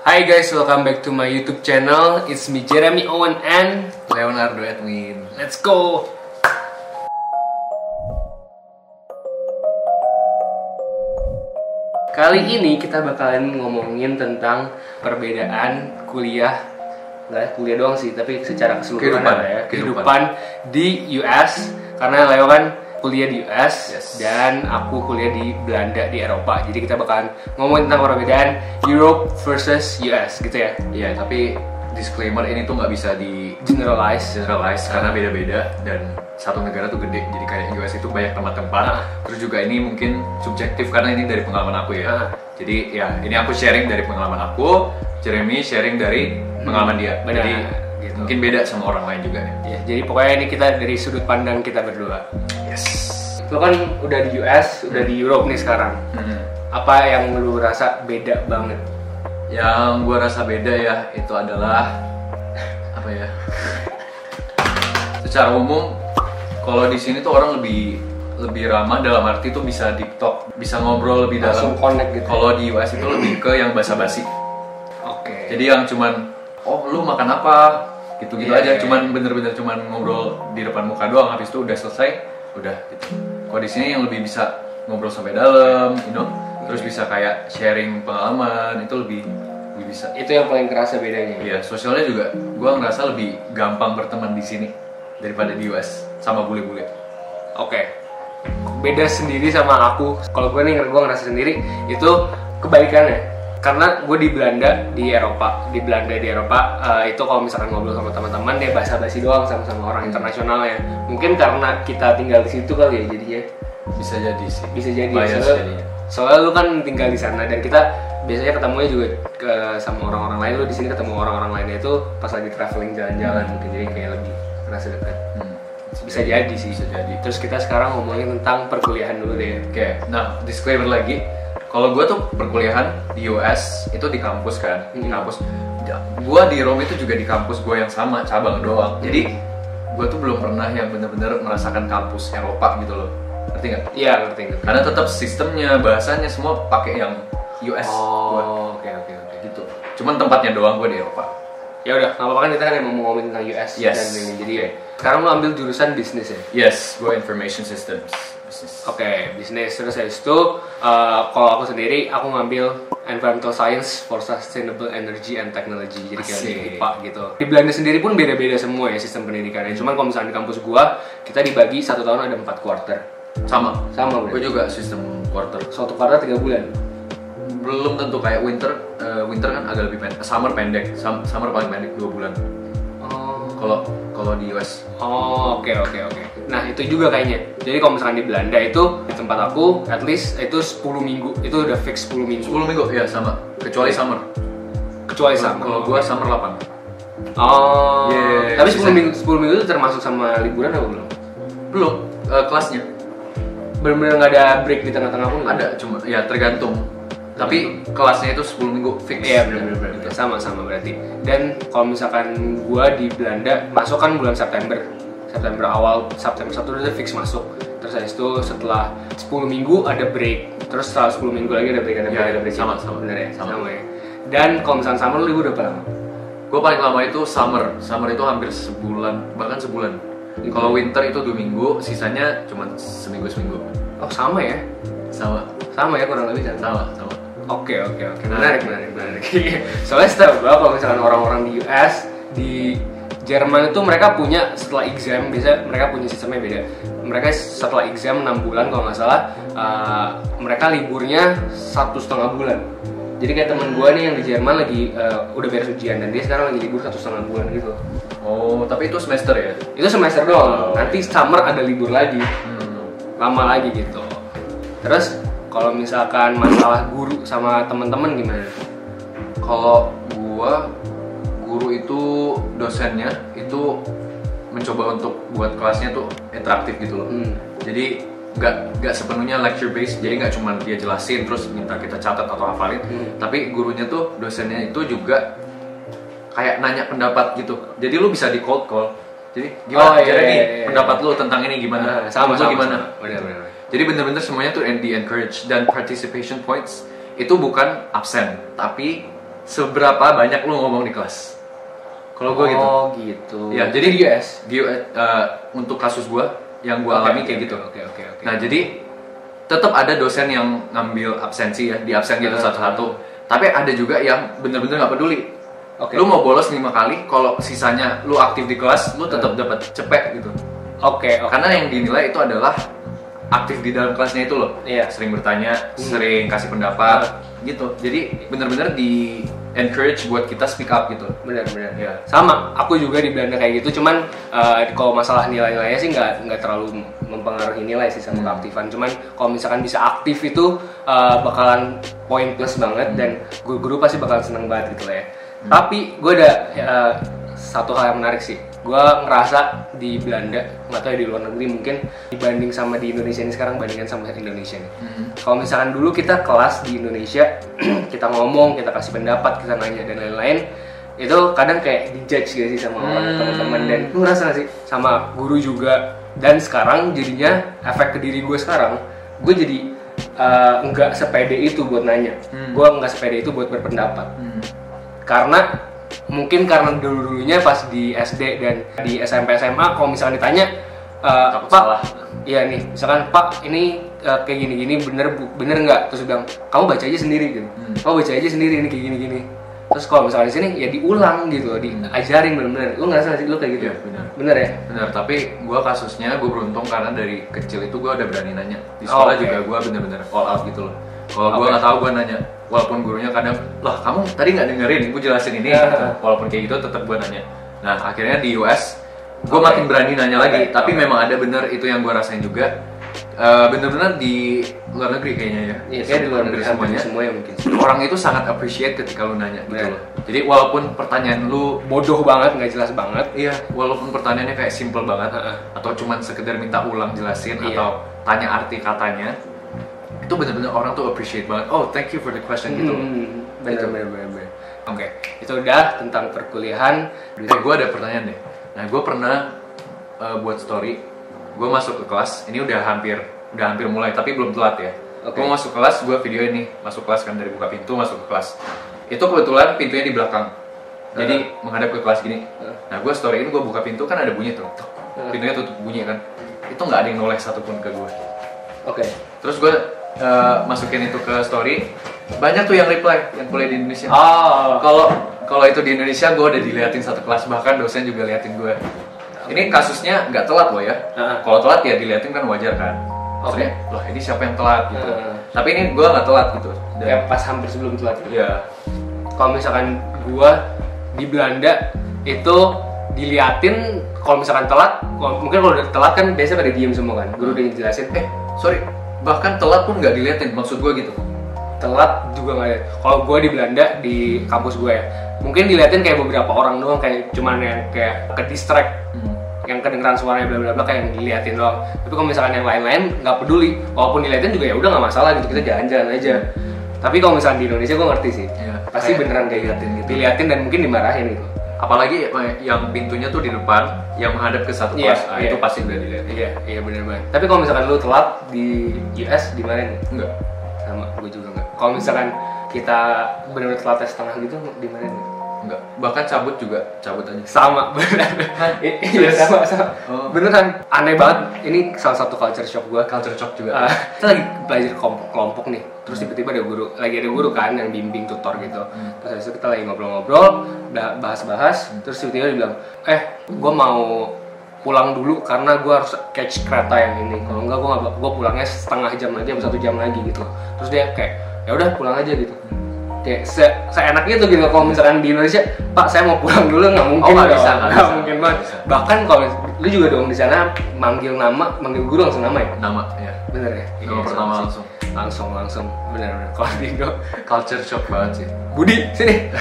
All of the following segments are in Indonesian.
Hi guys, welcome back to my YouTube channel. It's me Jeremy Owen and Leonardo Edwin. let's go. Kali ini kita bakalan ngomongin tentang perbedaan kuliah, nggak kuliah doang sih, tapi secara keseluruhan kehidupan di US. Karena Leo kan kuliah di US dan aku kuliah di Belanda di Eropa. Jadi kita bakalan ngomongin tentang perbedaan Europe versus US gitu ya. Iya, tapi disclaimer ini tuh nggak bisa di Generalize. karena beda-beda dan satu negara tuh gede. Jadi kayak US itu banyak tempat-tempat. Terus juga ini mungkin subjektif karena ini dari pengalaman aku ya. Jadi ya ini aku sharing dari pengalaman aku, Jeremy sharing dari pengalaman dia. Benar. Jadi Gitu. mungkin beda sama orang lain juga nih. Ya, jadi pokoknya ini kita dari sudut pandang kita berdua. Yes. Lo kan udah di US, udah di Europe nih sekarang. Apa yang lu rasa beda banget? Yang gua rasa beda ya itu adalah apa ya? Secara umum kalau di sini tuh orang lebih ramah dalam arti tuh bisa deep talk, bisa ngobrol lebih Langsung dalam. connect gitu. Kalau di US itu lebih ke yang basa-basi. Oke. Jadi yang cuman lu makan apa? Gitu-gitu Iya, aja, iya. cuman bener-bener cuman ngobrol di depan muka doang, habis itu udah selesai, udah gitu. Kalau di sini yang lebih bisa ngobrol sampai dalam, terus bisa kayak sharing pengalaman, itu lebih bisa. Itu yang paling kerasa bedanya. Iya, sosialnya juga gua ngerasa lebih gampang berteman di sini daripada di US sama bule-bule. Oke. Beda sendiri sama aku. Kalau gue ngerasa sendiri itu kebalikannya. Karena gue di Belanda di Eropa, itu kalau misalkan ngobrol sama teman-teman dia basa-basi doang sama orang internasional ya. Mungkin karena kita tinggal di situ kali ya jadinya. Bisa jadi sih. Bisa jadi. Bias jadinya. Soalnya lu kan tinggal di sana dan kita biasanya ketemunya juga sama orang-orang lain. Lu di sini ketemu orang-orang lainnya itu pas lagi traveling jalan-jalan mungkin, jadi kayak lebih merasa dekat. Bisa jadi sih. Bisa jadi. Terus kita sekarang ngomongin tentang perkuliahan dulu deh. Oke, nah disclaimer lagi, kalau gue tuh perkuliahan di US itu di kampus kan, di kampus. Gue di Rome itu juga di kampus gue yang sama, cabang doang. Jadi gue tuh belum pernah yang bener-bener merasakan kampus Eropa gitu loh, ngerti nggak? Iya ngerti. Karena tetap sistemnya, bahasanya semua pakai yang US. Oh, oke. Gitu. Cuman tempatnya doang gue di Eropa. Ya udah, nggak apa-apa kan kita kan emang mau ngomongin tentang US Yes. dan ini. Jadi sekarang lu ambil jurusan bisnis ya? Yes, gue information systems. Business. Oke, bisnis. Terus habis itu kalau aku sendiri aku ngambil Environmental Science for Sustainable Energy and Technology. Jadi kayak Asik. di IPA gitu. Di Belanda sendiri pun beda-beda semua ya sistem pendidikannya. Cuman kalau misalnya di kampus gua kita dibagi 1 tahun ada 4 quarter. Sama Sama gue berarti. juga sistem quarter. Suatu quarter 3 bulan. Belum tentu kayak winter kan agak lebih pendek, summer pendek, summer paling pendek 2 bulan. Oh. Kalau di US. Oh, oke. Nah, itu juga kayaknya. Jadi kalau misalkan di Belanda itu di tempat aku at least itu 10 minggu. Itu udah fix 10 minggu. 10 minggu ya sama, kecuali summer. Kecuali sama. Kalau gua summer 8. Oh. Yeah, Tapi bisa. 10 minggu itu termasuk sama liburan apa belum? Belum kelasnya. Bener-bener nggak ada break di tengah-tengah pun nggak? Ada cuma ya tergantung. Tapi kelasnya itu 10 minggu fix. Iya bener-bener sama berarti. Dan kalau misalkan gua di Belanda masuk kan bulan September awal September 1 udah fix masuk. Terus habis itu setelah 10 minggu ada break. Terus setelah 10 minggu lagi ada break. Sama. Bener ya? Sama. Ya. Dan kalau misalkan summer lu libur berapa lama? Gua paling lama itu summer. Summer itu hampir sebulan, bahkan sebulan. Kalau winter itu 2 minggu, sisanya cuma seminggu. Oh sama ya? Sama ya kurang lebih Sama. Oke. Menarik. Soalnya setahu gua kalau misalkan orang-orang di US di Jerman itu mereka punya setelah exam, biasanya mereka punya sistemnya beda. Mereka setelah exam 6 bulan kalau nggak salah, mereka liburnya 1,5 bulan. Jadi kayak temen gue nih yang di Jerman lagi udah beres ujian dan dia sekarang lagi libur 1,5 bulan gitu. Oh, tapi itu semester ya? Itu semester doang. Nanti summer ada libur lagi, lama lagi gitu. Terus kalau misalkan masalah guru sama teman-teman gimana? Kalau guru itu dosennya itu mencoba untuk buat kelasnya tuh interaktif gitu loh. Jadi nggak sepenuhnya lecture based, jadi nggak cuma dia jelasin terus minta kita catat atau hafalin, tapi gurunya tuh dosennya itu juga kayak nanya pendapat gitu. Jadi lu bisa di cold call. Jadi gimana Jeremy, pendapat lu tentang ini gimana? Sama gimana? Benar. Jadi bener-bener semuanya tuh di encourage, dan participation points itu bukan absen, tapi seberapa banyak lu ngomong di kelas. Kalau gue gitu. Oh gitu. Ya, jadi di US. Untuk kasus gue yang gue alami kayak gitu. Oke. Nah, jadi tetap ada dosen yang ngambil absensi ya, di absen gitu satu-satu. Tapi ada juga yang bener-bener nggak peduli. Lu mau bolos 5 kali, kalau sisanya lu aktif di kelas, lu tetap dapat cepet gitu. Oke. Karena yang dinilai itu adalah aktif di dalam kelasnya itu loh. Iya. Sering bertanya, sering kasih pendapat gitu. Jadi bener-bener di encourage buat kita speak up gitu. Benar. Ya. Sama, aku juga di Belanda kayak gitu. Cuman kalau masalah nilai-nilainya sih nggak terlalu mempengaruhi nilai sih sama keaktifan. Cuman kalau misalkan bisa aktif itu bakalan poin plus banget dan guru-guru pasti bakalan seneng banget gitu lah ya. Tapi gue ada satu hal yang menarik sih. Gue ngerasa di Belanda, nggak tahu ya di luar negeri mungkin dibanding sama di Indonesia ini sekarang bandingkan sama Indonesia nih. Kalau misalkan dulu kita kelas di Indonesia, kita ngomong, kita kasih pendapat, kita nanya dan lain-lain, itu kadang kayak dijudge gak sih sama orang teman-teman dan lu ngerasa gak sih sama guru juga. Dan sekarang jadinya efek ke diri gue sekarang, gue jadi nggak sepede itu buat nanya, gue nggak sepede itu buat berpendapat. Karena mungkin karena dulunya pas di SD dan di SMP SMA kalau misalkan ditanya Pak salah. Iya nih misalkan Pak ini kayak gini bener nggak, terus bilang kamu baca aja sendiri gitu. Kamu baca aja sendiri ini kayak gini terus kalau misalkan di sini ya diulang gitu, diajarin bener-bener. Lu ngerasa sih lu kayak gitu? Iya, bener ya. Bener, tapi gue kasusnya gue beruntung karena dari kecil itu gue udah berani nanya. Di sekolah juga gue bener-bener all out gitu loh. Kalau gue nggak tahu gue nanya, walaupun gurunya kadang, lah kamu tadi nggak dengerin, gue jelasin ini. Gitu. Walaupun kayak gitu tetap gue nanya. Nah akhirnya di US gue makin berani nanya lagi. Tapi memang ada bener itu yang gue rasain juga. Bener-bener di luar negeri kayaknya ya. Iya, kayak di luar negeri semuanya. Semuanya mungkin. Orang itu sangat appreciate ketika lu nanya gitu loh. Jadi walaupun pertanyaan lu bodoh banget, nggak jelas banget. Iya, walaupun pertanyaannya kayak simple banget, atau cuman sekedar minta ulang jelasin atau tanya arti katanya, itu benar-benar orang tuh appreciate banget. Oh, thank you for the question gitu. Bener. Oke, itu udah tentang perkuliahan. Gue ada pertanyaan deh. Nah, gue pernah buat story. Gue masuk ke kelas. Ini udah hampir mulai, tapi belum telat ya. Gue masuk kelas, gue video ini masuk kelas kan dari buka pintu masuk ke kelas. Itu kebetulan pintunya di belakang. Jadi menghadap ke kelas gini. Nah, gue story ini gue buka pintu kan ada bunyi tuh. Pintunya tutup bunyi kan. Itu nggak ada yang noleh satupun ke gue. Terus gue masukin itu ke story, banyak tuh yang reply yang kuliah di Indonesia. Kalau itu di Indonesia gue udah diliatin satu kelas, bahkan dosen juga liatin gue. Ini kasusnya nggak telat loh ya. Kalau telat ya diliatin kan wajar kan. Maksudnya, loh ini siapa yang telat gitu. Tapi ini gue nggak telat gitu. Ya pas hampir sebelum telat. Iya. Kalau misalkan gue di Belanda itu diliatin, kalau misalkan telat, mungkin kalau udah telat kan biasanya pada diem semua kan. Guru udah jelasin, sorry. Bahkan telat pun nggak diliatin, maksud gue gitu. Telat juga nggak ada. Kalau gue di Belanda di kampus gue ya, mungkin diliatin kayak beberapa orang doang, kayak cuman yang kayak ke distract, yang kedengeran suaranya bla bla bla kayak yang diliatin doang. Tapi kalau misalkan yang lain-lain nggak peduli, walaupun diliatin juga ya udah nggak masalah gitu, kita jalan-jalan aja. Tapi kalau misalkan di Indonesia gue ngerti sih, pasti kayak beneran kayak diliatin dan mungkin dimarahin gitu. Apalagi yang pintunya tuh di depan, yang menghadap ke satu kelas, itu pasti udah dilihat. Iya bener banget. Tapi kalau misalkan lu telat di US di mana nih? Enggak. Sama, gue juga enggak. Kalau misalkan kita benar-benar telat setengah gitu di mana nih? Enggak. Bahkan cabut juga cabut aja. Sama, beneran. Iya sama. Beneran aneh banget. Ini salah satu culture shock gue. Culture shock juga. Kita lagi belajar kelompok nih. Terus tiba-tiba ada guru kan yang bimbing tutor gitu. Terus habis itu kita lagi ngobrol-ngobrol, udah bahas-bahas. Terus tiba-tiba dia bilang, gue mau pulang dulu karena gue harus catch kereta yang ini. Kalau enggak gue pulangnya setengah jam lagi atau 1 jam lagi gitu. Terus dia kayak ya udah pulang aja gitu. Kayak seenaknya tuh gitu. Kalau misalkan di Indonesia, Pak saya mau pulang dulu, nggak mungkin. Nggak bisa. Mungkin banget. Bahkan kalau lu juga dong di sana manggil guru langsung nama ya. Nama ya. Bener ya. Nama pertama langsung bener. Kalau di Indo culture shock banget sih. Budi sini.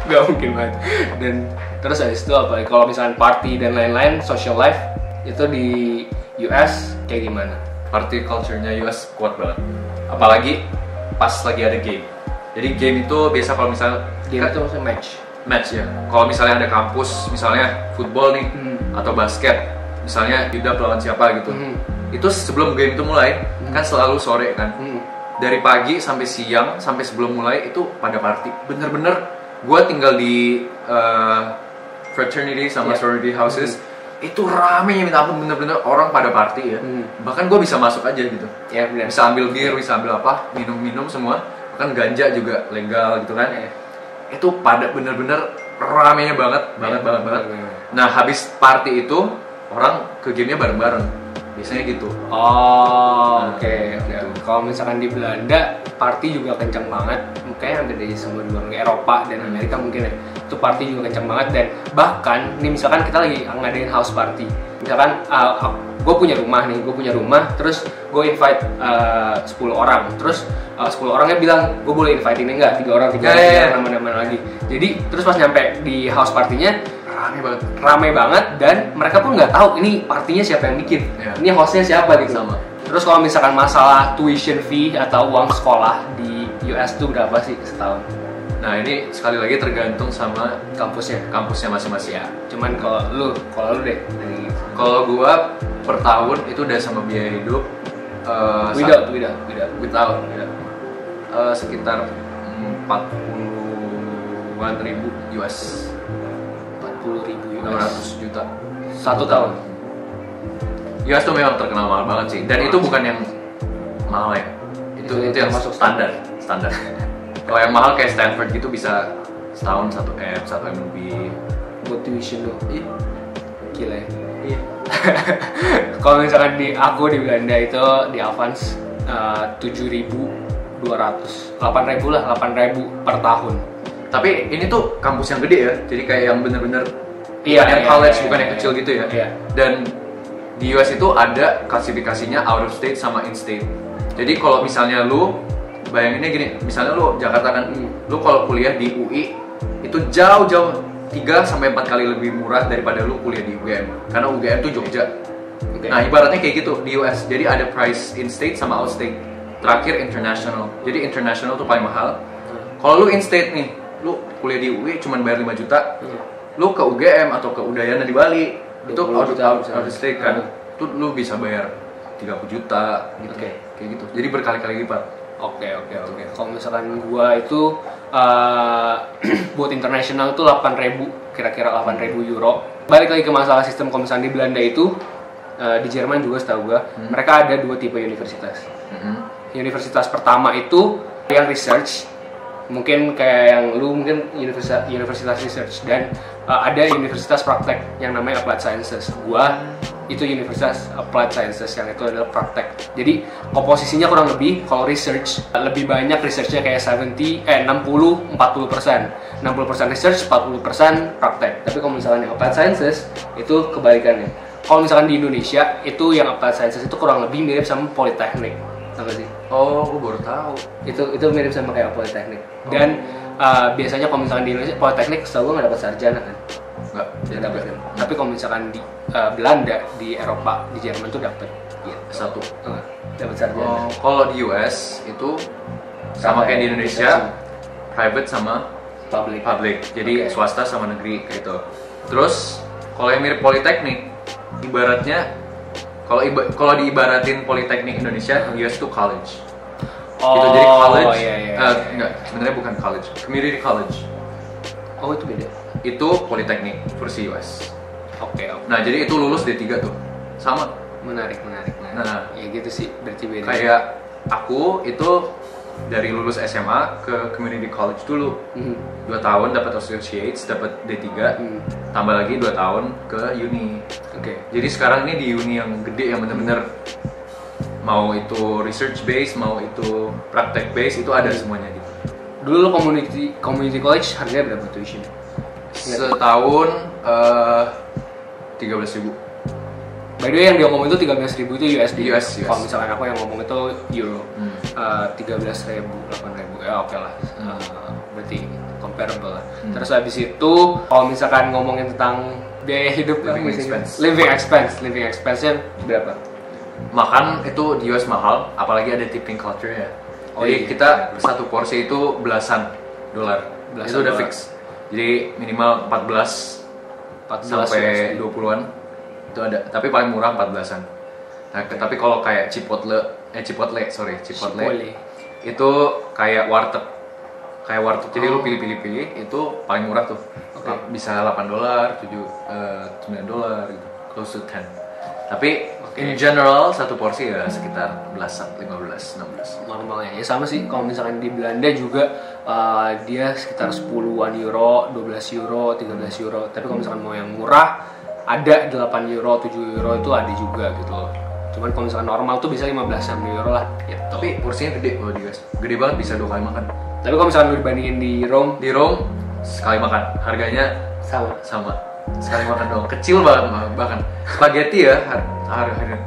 Nggak mungkin banget. Dan terus habis itu apa? Kalau misalkan party dan lain-lain, social life itu di US kayak gimana? Party culture-nya US kuat banget. Apalagi pas lagi ada game. Jadi game itu biasa kalau misalnya game itu maksudnya match ya. Kalau misalnya ada kampus, misalnya football nih atau basket, misalnya Yuda lawan siapa gitu. Itu sebelum game itu mulai kan selalu sore kan. dari pagi sampai siang sampai sebelum mulai itu pada party. Bener-bener gue tinggal di fraternity sama sorority houses. Itu rame minta ampun, bener-bener orang pada party ya. Bahkan gue bisa masuk aja gitu. Ya, benar. Bisa ambil bir, bisa ambil apa, minum-minum semua. Bahkan ganja juga legal gitu kan. Itu pada bener-bener ramenya banget. Nah habis party itu orang ke gamenya bareng-bareng. Biasanya gitu. Oke. Kalau misalkan di Belanda party juga kencang banget. Kayaknya hampir dari semua di luar negeri, Eropa dan Amerika mungkin ya. Itu party juga kencang banget, dan bahkan nih misalkan kita lagi ngadain house party. Misalkan gue punya rumah, terus gue invite 10 orang, terus 10 orangnya bilang gue boleh invite ini enggak, 3 orang nama-nama lagi. Jadi terus pas nyampe di house partinya rame banget, dan mereka pun nggak tahu ini partinya siapa yang bikin, ini hostnya siapa gitu. Sama. Terus kalau misalkan masalah tuition fee atau uang sekolah di US tuh berapa sih setahun? Nah ini sekali lagi tergantung sama Kampusnya masing-masing ya. Cuman kalau lu deh dari Kalau gua per tahun itu udah sama biaya hidup without sekitar 40-an ribu US. 40.000 600 juta satu tahun. US tuh memang terkenal mahal banget sih, dan itu bukan yang mahal ya, itu yang termasuk standar. Kalau yang mahal kayak Stanford gitu bisa setahun 1 M lebih Buat tuition lo. Gila ya. Iya. Kalau misalkan aku di Belanda itu di Avans 7.200, 8.000 lah, 8.000 per tahun. Tapi ini tuh kampus yang gede ya, jadi kayak yang bener-bener college, bukan yang kecil gitu ya. Dan di US itu ada klasifikasinya out of state sama in state. Jadi kalau misalnya lu bayanginnya gini, misalnya lu Jakarta kan, lu kalau kuliah di UI itu jauh-jauh 3-4 kali lebih murah daripada lu kuliah di UGM, karena UGM tuh Jogja. Nah ibaratnya kayak gitu di US, jadi ada price in state sama out state. Terakhir international, jadi international tuh paling mahal. Kalau lu in state nih, lu kuliah di UI cuman bayar 5 juta, lu ke UGM atau ke Udayana di Bali itu out of state kan, tuh lu bisa bayar 30 juta gitu. Kayak gitu, jadi berkali-kali lipat. Oke. Kalau misalkan gua itu buat internasional itu 8.000, kira-kira 8.000 euro. Balik lagi ke masalah sistem kalau misalnya di Belanda itu, di Jerman juga setahu gua, mereka ada 2 tipe universitas. Universitas pertama itu yang research, mungkin kayak yang lu mungkin universitas research, dan ada universitas praktek yang namanya applied sciences. Gua itu universitas applied sciences, yang itu adalah praktek. Jadi komposisinya kurang lebih, kalau research lebih banyak researchnya kayak 60-40%. 60% research, 40% praktek. Tapi kalau misalnya applied sciences itu kebalikannya. Kalau misalkan di Indonesia itu yang applied sciences itu kurang lebih mirip sama politeknik. Tahu sih? Oh, gue baru tahu. Itu mirip sama kayak politeknik. Dan biasanya kalau misalkan di Indonesia politeknik setahu gue nggak dapat sarjana kan? Nggak dapat kan. Tapi kalau misalkan di Belanda, di Eropa, di Jerman tuh dapat satu. Dapat sarjana. Kalau di US itu sama kayak di Indonesia, private sama public. Jadi swasta sama negeri kayak gitu. Terus kalau yang mirip politeknik, ibaratnya kalau diibaratin politeknik Indonesia, US itu college. Gitu, jadi college, enggak, sebenarnya bukan college, community college. Oh, itu beda. Itu politeknik versi US. Oke. Nah, jadi itu lulus D3 tuh. Sama. Menarik. Nah, ya gitu sih, berarti beda. Kayak aku itu dari lulus SMA ke community college dulu. 2 tahun dapat associates, dapat D3. Tambah lagi 2 tahun ke uni. Jadi sekarang ini di uni yang gede, yang bener-bener mau itu research base, mau itu praktek base, itu ada semuanya gitu. Dulu lo community college harganya berapa tuition? Setahun 13.000. By the way, yang dia ngomong itu 13.000 itu USD. Kalau misalkan aku yang ngomong itu euro. 13.000, 8.000. Ya oke lah. Berarti comparable lah. Terus habis itu kalau misalkan ngomongin tentang biaya hidup, living expense-nya berapa? Makan itu di US mahal, apalagi ada tipping culture ya. Jadi kita satu porsi itu belasan dolar. Itu udah fix. Jadi minimal 14 sampai 20-an itu ada. Tapi paling murah 14-an. Nah, tapi kalau kayak Chipotle itu kayak warteg. Jadi lu pilih itu paling murah tuh. Bisa $8, $9 gitu, close to 10. Tapi in general satu porsi ya sekitar belasan, 15, 16. Normalnya ya sama sih. Kalau misalkan di Belanda juga dia sekitar 10-an euro, 12 euro, 13 euro. Tapi kalau misalkan mau yang murah ada 8 euro, 7 euro itu ada juga gitu loh. Cuman kalau misalkan normal tuh bisa 15 euro lah gitu. Tapi porsinya gede kalau di US. Gede banget, bisa 2 kali makan. Tapi kalau misalkan lu dibandingin di Rome Sekali makan. Harganya sama. Sekali makan doang. Kecil banget bahkan. Spaghetti ya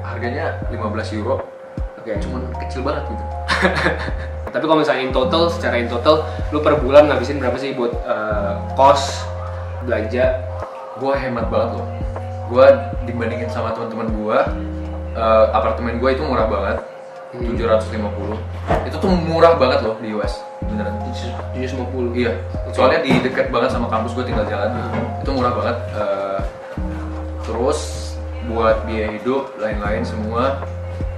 harganya 15 euro. Oke. Cuman kecil banget gitu. Tapi kalau misalnya secara in total lu per bulan ngabisin berapa sih buat kos, belanja? Gue hemat banget loh. Gue dibandingin sama teman-teman gue, apartemen gue itu murah banget, 750. Itu tuh murah banget loh di US, beneran. 750. Iya. Soalnya di dekat banget sama kampus gue, tinggal jalan. Itu murah banget. Terus buat biaya hidup lain-lain semua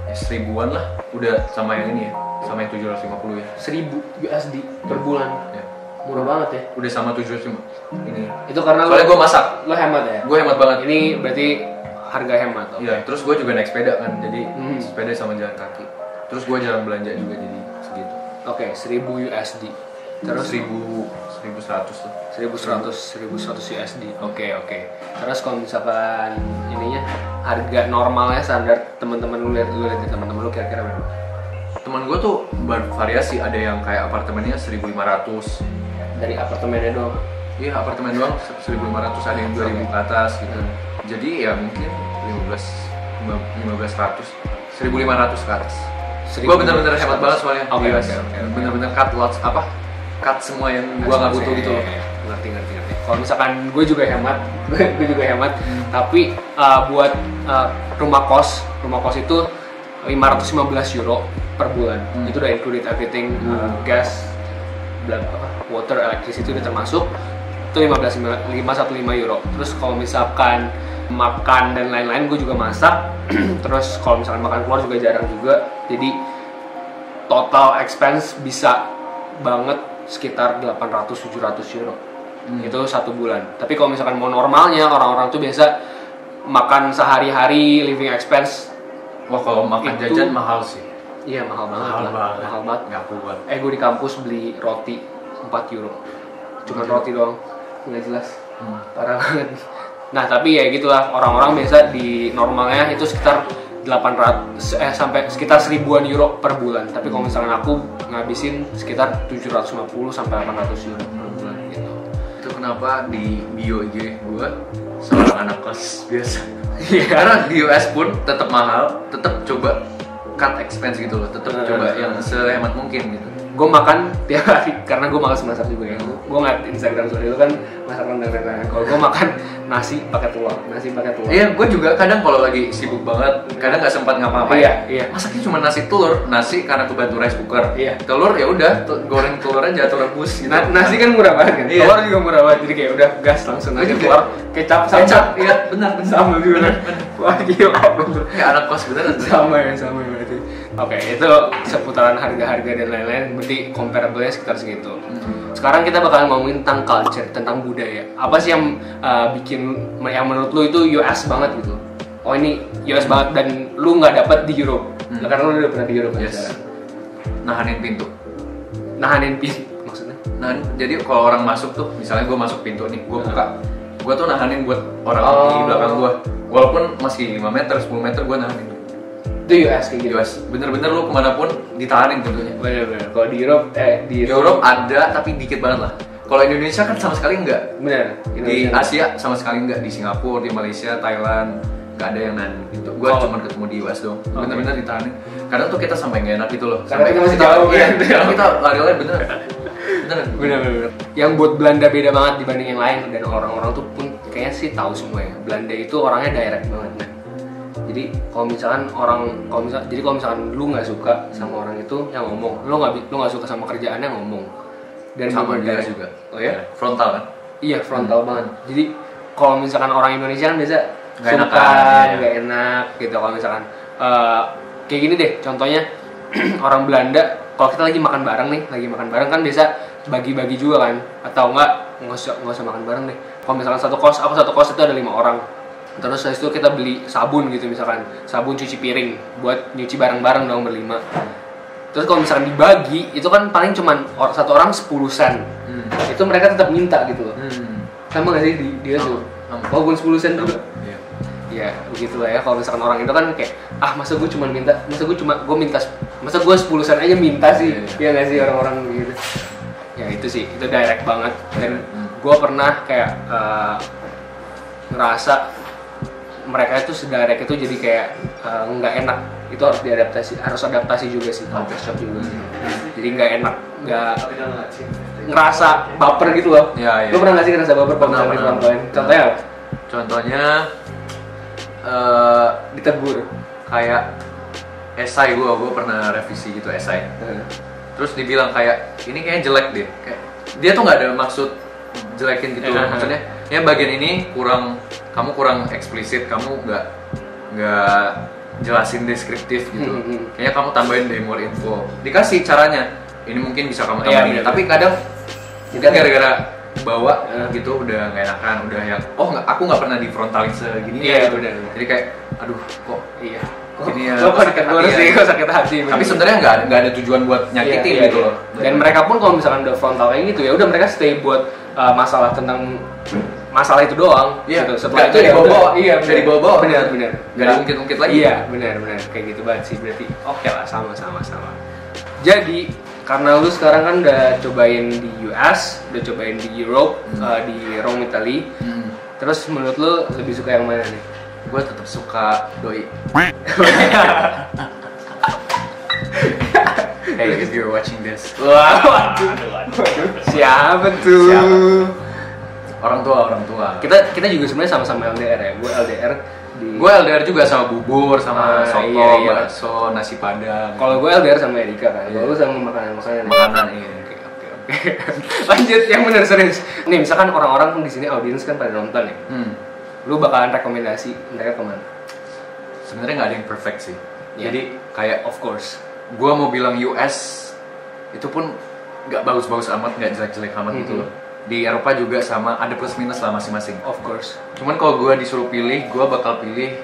ya, 1000-an lah. Udah sama yang ini ya, sama yang 750 ya. 1000 USD per bulan. Ya. Murah banget ya. Udah sama 750 ini. Itu karena soalnya gue masak. Lo hemat ya? Gue hemat banget. Ini berarti harga hemat. Iya, terus gue juga naik sepeda kan, jadi sepeda sama jalan kaki. Terus gue jarang belanja juga jadi segitu. Oke, 1000 USD. Terus 1100 tuh. 1100 USD. Oke. Terus kalau misalkan ininya harga normalnya standar teman-teman lu lihat di teman-teman lu kira-kira berapa? Teman gue tuh bervariasi, ada yang kayak apartemennya 1500. Dari apartemennya doang. Iya, apartemen doang 1500, ada yang 2000 ke atas gitu. Jadi ya mungkin 1500, 1500 ke atas. Gue bener-bener hemat banget soalnya. Oke. Bener-bener cut semua yang gue nggak butuh gitu loh. Ngerti. Kalau misalkan gue juga hemat, tapi buat rumah kos itu 515 euro per bulan. Itu udah included everything, gas, water, electricity udah termasuk. Itu 515 euro. Terus kalau misalkan makan dan lain-lain gue juga masak. Terus kalau misalkan makan keluar juga jarang juga. Jadi total expense bisa banget sekitar 800-700 euro. Itu satu bulan. Tapi kalau misalkan mau normalnya, orang-orang tuh biasa makan sehari-hari, living expense. Wah, kalau makan jajan mahal sih. Iya, mahal banget. Mahal banget. Nggak kuat. Gue di kampus beli roti 4 euro. Cuman roti doang. Nggak jelas. Parah banget. Nah, tapi ya gitulah, orang-orang biasa di normalnya itu sekitar 800 sampai sekitar 1000-an euro per bulan. Tapi kalau misalkan aku ngabisin sekitar 750 sampai 800 euro per bulan gitu. Itu kenapa di bio IG gue seorang anak kos biasa. Karena di US pun tetap mahal, tetap coba cut expense gitu loh, tetap coba yang sehemat mungkin gitu. Gue makan tiap hari karena gue malas masak juga ya. Gue ngeliat Instagram story itu kan masak rendang. Kalau gue makan nasi pakai telur. Iya, gue juga kadang kalau lagi sibuk banget, kadang nggak sempat ngapa-ngapain. Iya. Masaknya cuma nasi telur, nasi karena kebantu rice cooker. Iya. Telur ya udah, goreng telur aja atau rebus gitu. Nasi kan murah banget kan. Iya. Telur juga murah banget. Jadi kayak udah gas langsung aja telur, kecap. Iya, benar. Sama juga. Wah gila. Kayak anak kos beneran. Sama berarti. Oke, itu seputaran harga-harga dan lain-lain. Berarti comparable-nya sekitar segitu. Sekarang kita bakalan ngomongin tentang culture, tentang budaya. Apa sih yang yang menurut lu itu US banget gitu? Oh ini US banget dan lu nggak dapet di Europe. Karena lu udah pernah di Europe kan sekarang. Nahanin pintu maksudnya? Nah, jadi kalau orang masuk tuh, misalnya gue masuk pintu nih, gue buka, gue tuh nahanin buat orang di belakang gue. Walaupun masih 5 meter, 10 meter gue nahanin. Itu US kayak gitu? US, bener-bener lu kemanapun ditahanin tentunya. Bener. Kalau di Europe, di Europe ada tapi dikit banget lah. Kalau Indonesia kan sama sekali enggak. Bener. Di Asia sama sekali enggak. Di Singapura, di Malaysia, Thailand nggak ada yang nahanin gitu. Gue cuma ketemu di US doang. Bener-bener ditahanin. Kadang tuh kita sampai nggak enak gitu loh. Karena sampai kita masih jauh iya, kan. kita lari-lari bener. Yang buat Belanda beda banget dibanding yang lain, dan orang-orang tuh pun kayaknya sih tahu semua ya. Belanda itu orangnya direct banget. Nah, jadi kalau misalkan lu nggak suka sama orang itu yang ngomong, lu nggak suka sama kerjaannya ngomong. Dan sama dia juga. Oh ya? Frontal kan? Iya, frontal banget. Jadi kalau misalkan orang Indonesia kan biasa nggak enak gitu. Kalau misalkan kayak gini deh, contohnya orang Belanda kalau kita lagi makan bareng kan biasa bagi-bagi juga kan, atau nggak usah makan bareng deh. Kalau misalkan aku satu kos itu ada 5 orang. Terus habis itu kita beli sabun gitu, misalkan sabun cuci piring buat nyuci bareng-bareng dong berlima. Terus kalau misalkan dibagi itu kan paling cuman satu orang 10 sen. Itu mereka tetap minta gitu loh. Sama nggak sih dia tuh? Walaupun 10 sen juga. Ya begitulah ya, kalau misalkan orang itu kan kayak masa gue minta 10 sen aja minta sih. Ya nggak sih orang-orang gitu. Ya itu sih, itu direct banget. Dan gue pernah kayak ngerasa mereka itu sedirect itu jadi kayak nggak enak. Itu harus adaptasi juga sih, culture shock juga sih. Jadi nggak enak, nggak ngerasa baper gitu loh. Lu pernah nggak sih ngerasa baper kalau misalkan ditontonin? Contohnya apa? Contohnya ditegur. Kayak esai gue pernah revisi gitu esai. Terus dibilang kayak ini kayaknya jelek deh. Kayak dia tuh nggak ada maksud jelekin gitu. Maksudnya ya bagian ini kamu kurang eksplisit, kamu nggak jelasin deskriptif gitu. Kayaknya kamu tambahin deh more info. Dikasih caranya. Ini mungkin bisa kamu tambahin. Tapi kadang mungkin gara-gara bawa gitu udah nggak enakan, udah yang aku nggak pernah difrontalin segini gitu. Jadi kayak aduh kok ini ya sakit hati. Tapi sebenarnya nggak ada tujuan buat nyakitin gitu loh. Dan mereka pun kalau misalkan udah frontal kayak gitu ya udah mereka stay buat masalah tentang masalah itu doang. Iya. Gitu. Setelah itu dibawa. Iya, dari bawah. Benar. Nggak diungkit-ungkit lagi. Iya, benar. Kayak gitu banget sih berarti. Oke lah, sama. Jadi karena lu sekarang kan udah cobain di US, udah cobain di Europe, di Rome, Italy. Terus menurut lu lebih suka yang mana nih? Gue tetap suka doi. Hey, if you're watching this. Waduh. Siapa tuh? Orang tua. Kita juga sebenarnya sama-sama LDR ya. Gue LDR juga sama bubur, sama soto, bakso, nasi padang. Kalau gue LDR sama Erika kan. Kalau lu sama makanan iya. Oke. Lanjut yang benar serius. Nih misalkan orang-orang di sini audiens kan pada nonton ya. Lu bakalan rekomendasi mereka kemana? Sebenarnya nggak ada yang perfect sih. Jadi kayak of course. Gue mau bilang US itu pun nggak bagus-bagus amat, nggak jelek-jelek amat gitu loh. Di Eropa juga sama, ada plus minus lah masing-masing. Of course. Cuman kalau gue disuruh pilih, gue bakal pilih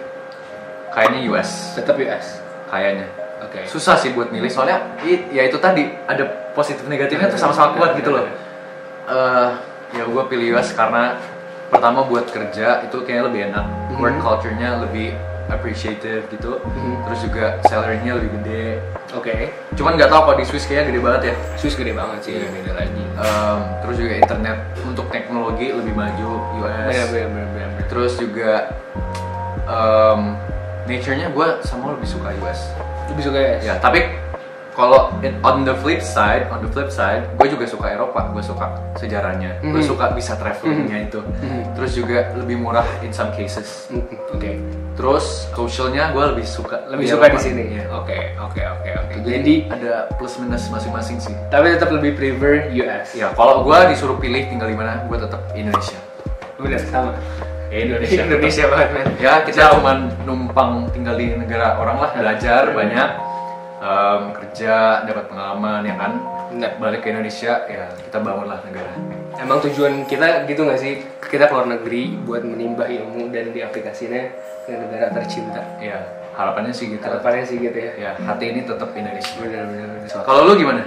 kayaknya US. Tetap US. Kayaknya. Oke. Susah sih buat milih soalnya ya itu tadi ada positif negatifnya tuh sama-sama kuat gitu loh. Ya gue pilih US karena pertama buat kerja itu kayaknya lebih enak. Work culture-nya lebih appreciative gitu. Terus juga salary-nya lebih gede. Oke. Cuman nggak tahu kalau di Swiss kayaknya gede banget ya. Swiss gede banget sih, beda lagi. Terus juga internet untuk teknologi lebih maju US. Bener. Terus juga nature-nya gue sama lebih suka US. Lebih suka US? Ya, tapi kalau on the flip side, gue juga suka Eropa. Gue suka sejarahnya, gue suka bisa travelingnya itu. Terus juga lebih murah in some cases. Oke. Terus socialnya gue lebih suka di sini. Ya. Oke. Jadi ada plus minus masing-masing sih. Tapi tetap lebih prefer US. Ya, kalau gue disuruh pilih tinggal di mana, gue tetap Indonesia. Udah sama. Indonesia banget men. Ya kita cuma numpang tinggal di negara orang lah, belajar banyak, kerja, dapat pengalaman ya kan. Balik ke Indonesia ya kita bangunlah negara. Emang tujuan kita gitu nggak sih? Kita keluar negeri buat menimba ilmu dan diaplikasinya ke negara tercinta. Ya harapannya sih gitu. Ya. Ya hati ini tetap Indonesia. Benar. Kalau lu gimana?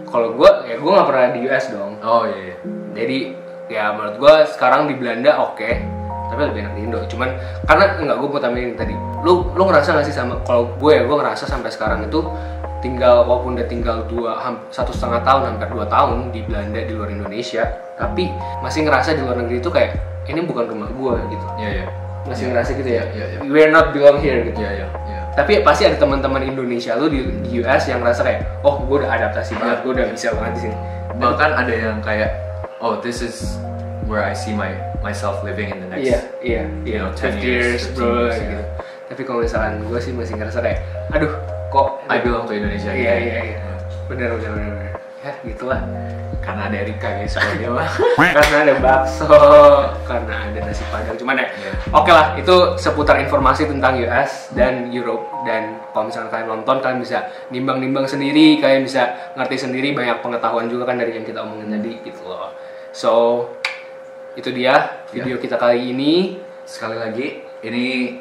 Kalau gue nggak pernah di US dong. Oh iya. Jadi ya menurut gue sekarang di Belanda oke, tapi lebih enak di Indo. Cuman karena gue mau tambahin tadi, lu ngerasa nggak sih sama? Kalau gue ngerasa sampai sekarang itu walaupun udah tinggal 1,5 tahun hampir 2 tahun di Belanda di luar Indonesia, tapi masih ngerasa di luar negeri itu kayak ini bukan rumah gue gitu. Iya. Masih ngerasa gitu ya. We're not belong here gitu. Iya. Tapi pasti ada teman-teman Indonesia lu di US yang ngerasa kayak, oh gue udah adaptasi banget, gue udah bisa banget di sini. Bahkan ada yang kayak, oh this is where I see myself living in the next 10 years bro gitu. Tapi kalau misalkan gue sih masih ngerasa kayak aduh kok I belong to Indonesia. Iya. Benar. ya gitulah. Karena ada Erika guys, dia mah. Karena ada bakso, karena ada nasi padang. Cuman ya, oke lah, itu seputar informasi tentang US dan Europe. Dan kalau misalnya kalian nonton, kalian bisa nimbang-nimbang sendiri, kalian bisa ngerti sendiri, banyak pengetahuan juga kan dari yang kita omongin tadi gitu loh. So, itu dia video kita kali ini. Sekali lagi, ini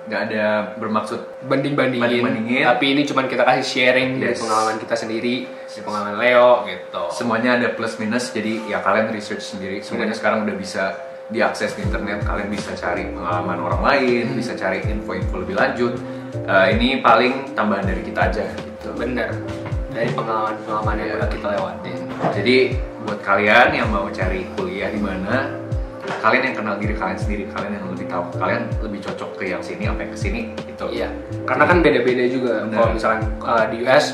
nggak ada bermaksud banding-bandingin, tapi ini cuman kita kasih sharing dari pengalaman kita sendiri, dari pengalaman Leo gitu. Semuanya ada plus minus, jadi ya kalian research sendiri. Semuanya sekarang udah bisa diakses di internet, kalian bisa cari pengalaman orang lain, bisa cari info-info lebih lanjut. Ini paling tambahan dari kita aja gitu. Bener, dari pengalaman yang udah kita lewatin. Jadi buat kalian yang mau cari kuliah di mana, kalian yang kenal diri kalian sendiri, kalian yang lebih tahu, kalian lebih cocok ke yang sini apa yang ke sini gitu. Iya, karena kan beda-beda juga. Kalau misalkan di US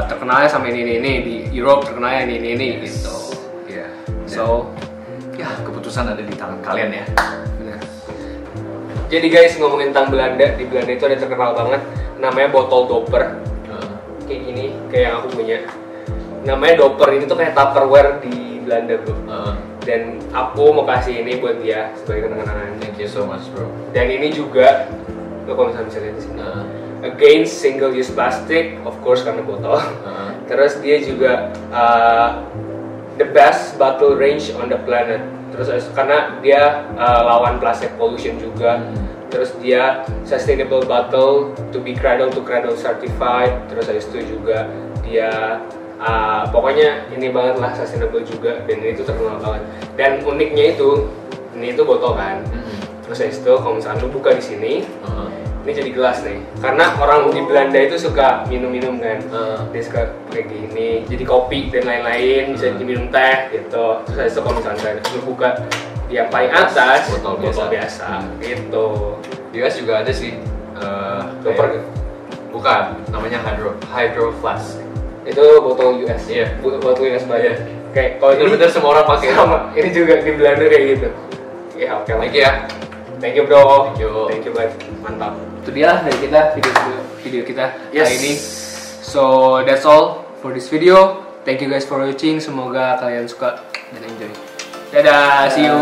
terkenalnya sama ini, di Europe terkenalnya ini gitu. Iya. So, ya keputusan ada di tangan kalian ya. Benar. Jadi guys, ngomongin tentang Belanda, di Belanda itu ada terkenal banget namanya botol doper. Kayak gini, kayak yang aku punya. Namanya doper, ini tuh kayak Tupperware di Belanda bro. Dan aku mau kasih ini buat dia sebagai kenangan. Thank you so much bro. Dan ini juga, lo kalau misalnya bisa lihat di sini, against single use plastic, of course karena botol. Terus dia juga the best bottle range on the planet. Terus karena dia lawan plastic pollution juga. Terus dia sustainable bottle to be cradle to cradle certified. Terus habis itu juga dia pokoknya ini banget lah, sustainable juga, dan ini tuh terkenal banget. Dan uniknya itu, ini tuh botol kan. Terus habis itu kalau misalnya lu buka di sini, ini jadi gelas nih. Karena orang di Belanda itu suka minum-minum kan. Dia suka kayak gini, jadi kopi dan lain-lain, bisa diminum teh gitu. Terus habis itu kalau misalnya lu buka yang paling atas, botol biasa gitu. Di US juga ada sih. Bukan, namanya hydro flask. Itu botol US, botol US banget. Kayak kalau ini bener semua orang pakai sama. Ini juga di Belanda kayak gitu. Ya oke, thank you ya. Thank you bro. Thank you banget, mantap. Itu dia lah dari kita video kita kali ini. So that's all for this video. Thank you guys for watching. Semoga kalian suka dan enjoy. Dadah, see you.